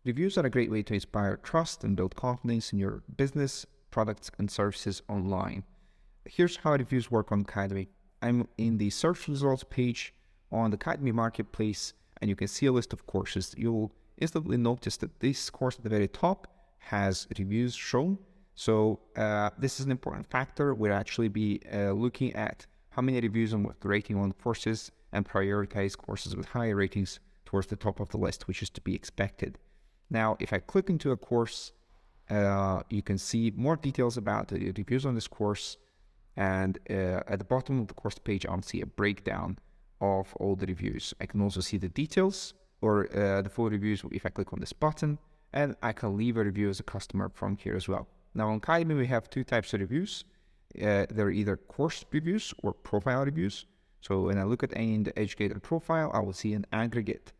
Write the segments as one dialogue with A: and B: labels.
A: Reviews are a great way to inspire trust and build confidence in your business, products, and services online. Here's how reviews work on Cademy. I'm in the search results page on the Cademy marketplace, and you can see a list of courses. You'll instantly notice that this course at the very top has reviews shown. So this is an important factor. We'll actually be looking at how many reviews and what rating on courses, and prioritize courses with higher ratings towards the top of the list, which is to be expected. Now, if I click into a course, you can see more details about the reviews on this course. And at the bottom of the course page, I'll see a breakdown of all the reviews. I can also see the details or the full reviews if I click on this button, and I can leave a review as a customer from here as well. Now on Cademy, we have two types of reviews. They're either course reviews or profile reviews. So when I look at any in the educator profile, I will see an aggregate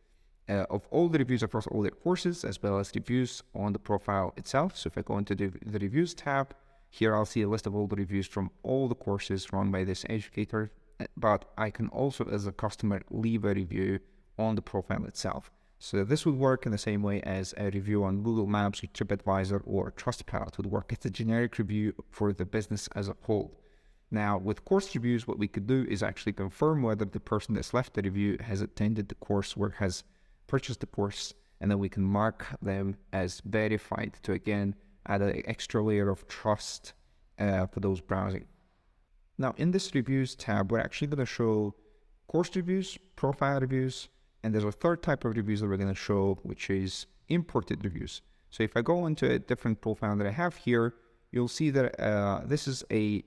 A: of all the reviews across all their courses, as well as reviews on the profile itself. So if I go into the reviews tab, here I'll see a list of all the reviews from all the courses run by this educator, but I can also, as a customer, leave a review on the profile itself. So this would work in the same way as a review on Google Maps, TripAdvisor, or Trustpilot would work. It's a generic review for the business as a whole. Now, with course reviews, what we could do is actually confirm whether the person that's left the review has attended the course or has purchased the course, and then we can mark them as verified to, again, add an extra layer of trust for those browsing. Now, in this reviews tab, we're actually going to show course reviews, profile reviews, and there's a third type of reviews that we're going to show, which is imported reviews. So if I go into a different profile that I have here, you'll see that this is a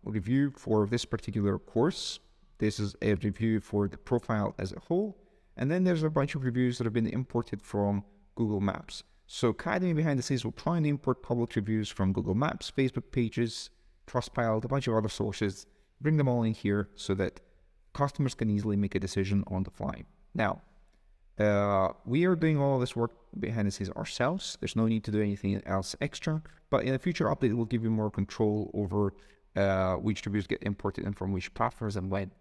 A: review for this particular course. This is a review for the profile as a whole. And then there's a bunch of reviews that have been imported from Google Maps. So Cademy behind the scenes will try and import public reviews from Google Maps, Facebook pages, Trustpilot, a bunch of other sources, bring them all in here so that customers can easily make a decision on the fly. Now, we are doing all this work behind the scenes ourselves. There's no need to do anything else extra, but in a future update, we'll give you more control over which reviews get imported and from which platforms and when.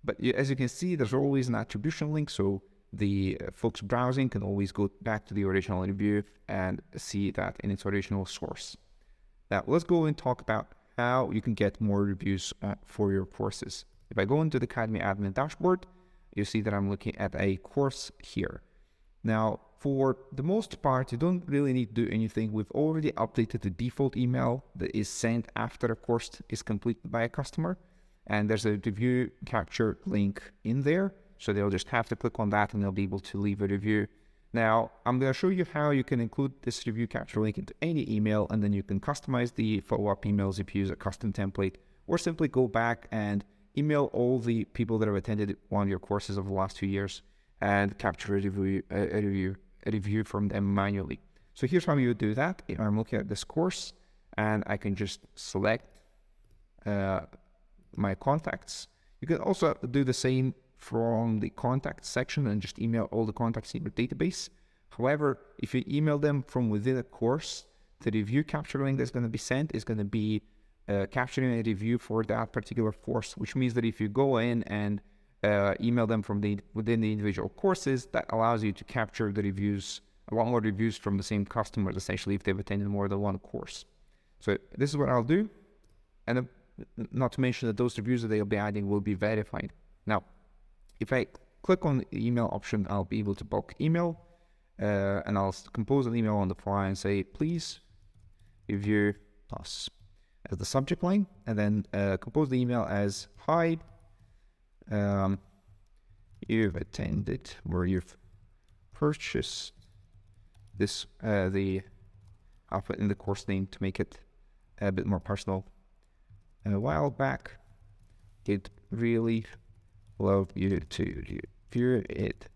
A: But as you can see, there's always an attribution link, so the folks browsing can always go back to the original review and see that in its original source. Now, let's go and talk about how you can get more reviews for your courses. If I go into the Cademy admin dashboard, you see that I'm looking at a course here. Now, for the most part, you don't really need to do anything. We've already updated the default email that is sent after a course is completed by a customer. And there's a review capture link in there. So they'll just have to click on that and they'll be able to leave a review. Now, I'm going to show you how you can include this review capture link into any email, and then you can customize the follow-up emails if you use a custom template, or simply go back and email all the people that have attended one of your courses over the last 2 years and capture a review from them manually. So here's how you do that. I'm looking at this course, and I can just select my contacts. You can also do the same from the contacts section and just email all the contacts in your database. However, if you email them from within a course, the review capture link that's going to be sent is going to be capturing a review for that particular course, which means that if you go in and email them from within the individual courses, that allows you to capture the reviews, a lot more reviews from the same customers, essentially, if they've attended more than one course. So this is what I'll do. And not to mention that those reviews that they'll be adding will be verified. Now, if I click on the email option, I'll be able to bulk email, and I'll compose an email on the fly and say, please review us as the subject line, and then compose the email as, hi, you've attended or you've purchased this, I'll put in the course name to make it a bit more personal. A while back, it really love you to review it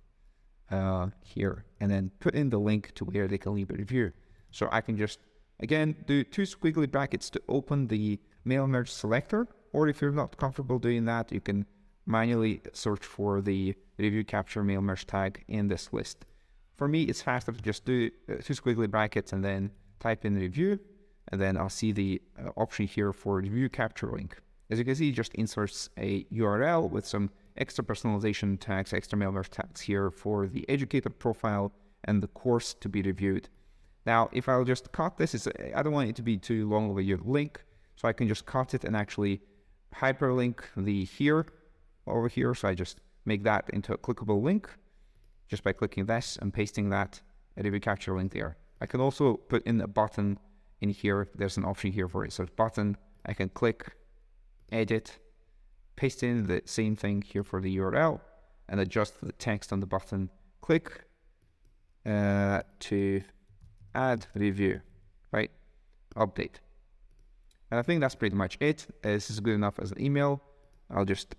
A: here, and then put in the link to where they can leave a review. So I can just, again, do 2 squiggly brackets to open the mail merge selector, or if you're not comfortable doing that, you can manually search for the review capture mail merge tag in this list. For me, it's faster to just do 2 squiggly brackets and then type in review, and then I'll see the option here for review capture link. As you can see, it just inserts a URL with some extra personalization tags, extra mail merge tags here for the educator profile, and the course to be reviewed. Now, if I'll just cut this, I don't want it to be too long of a link, so I can just cut it and actually hyperlink the over here. So I just make that into a clickable link just by clicking this and pasting that review capture link there. I can also put in a button in here. There's an option here for it. So button, I can click, edit, paste in the same thing here for the URL, and adjust the text on the button. Click to add review, right? Update. And I think that's pretty much it. This is good enough as an email. I'll just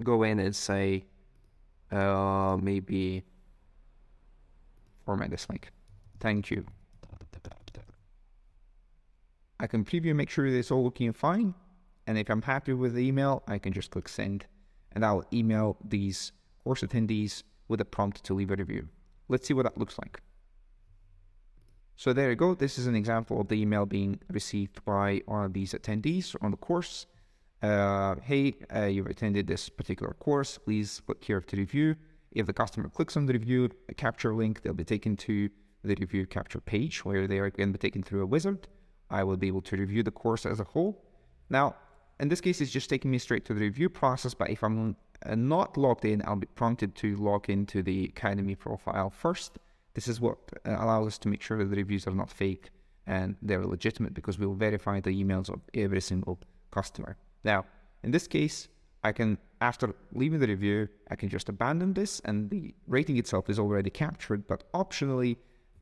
A: go in and say, maybe format this link. Thank you. I can preview, make sure it's all looking fine. And if I'm happy with the email, I can just click send, and I'll email these course attendees with a prompt to leave a review. Let's see what that looks like. So there you go. This is an example of the email being received by one of these attendees on the course. Hey, you've attended this particular course. Please click here to review. If the customer clicks on the review capture link, they'll be taken to the review capture page where they are going to be taken through a wizard. I will be able to review the course as a whole. Now, in this case, it's just taking me straight to the review process, but if I'm not logged in, I'll be prompted to log into the Cademy profile first. This is what allows us to make sure that the reviews are not fake and they're legitimate, because we'll verify the emails of every single customer. Now, in this case, I can, after leaving the review, I can just abandon this, and the rating itself is already captured, but optionally,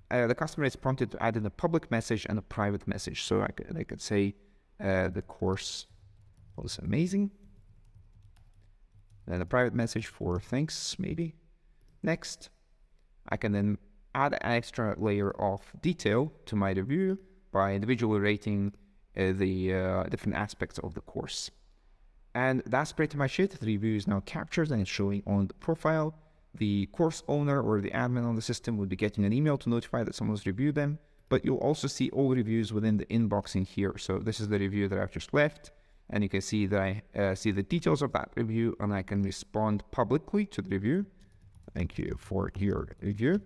A: the customer is prompted to add in a public message and a private message. So I could say the course was amazing. Then a private message for thanks, maybe. Next, I can then add an extra layer of detail to my review by individually rating the different aspects of the course. And that's pretty much it. The review is now captured and it's showing on the profile. The course owner or the admin on the system will be getting an email to notify that someone's reviewed them, but you'll also see all reviews within the inbox in here. So this is the review that I've just left, and you can see that I see the details of that review, and I can respond publicly to the review. Thank you for your review.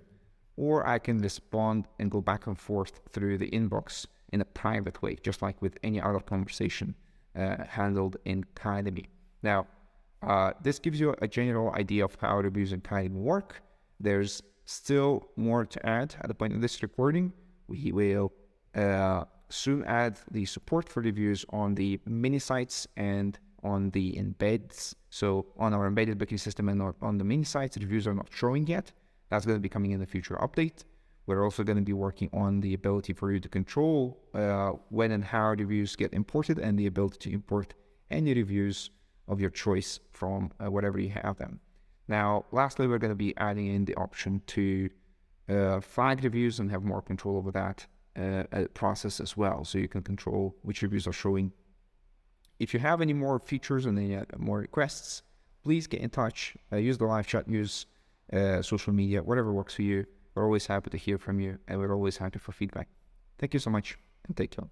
A: Or I can respond and go back and forth through the inbox in a private way, just like with any other conversation handled in Cademy. Now, this gives you a general idea of how reviews in Cademy work. There's still more to add at the point of this recording. We will soon add the support for reviews on the mini sites and on the embeds. So on our embedded booking system and on the mini sites, reviews are not showing yet. That's going to be coming in the future update. We're also going to be working on the ability for you to control when and how reviews get imported, and the ability to import any reviews of your choice from wherever you have them. Now, lastly, we're going to be adding in the option to flag reviews and have more control over that process as well. So you can control which reviews are showing. If you have any more features and any more requests, please get in touch. Use the live chat, use social media, whatever works for you. We're always happy to hear from you, and we're always happy for feedback. Thank you so much, and take care.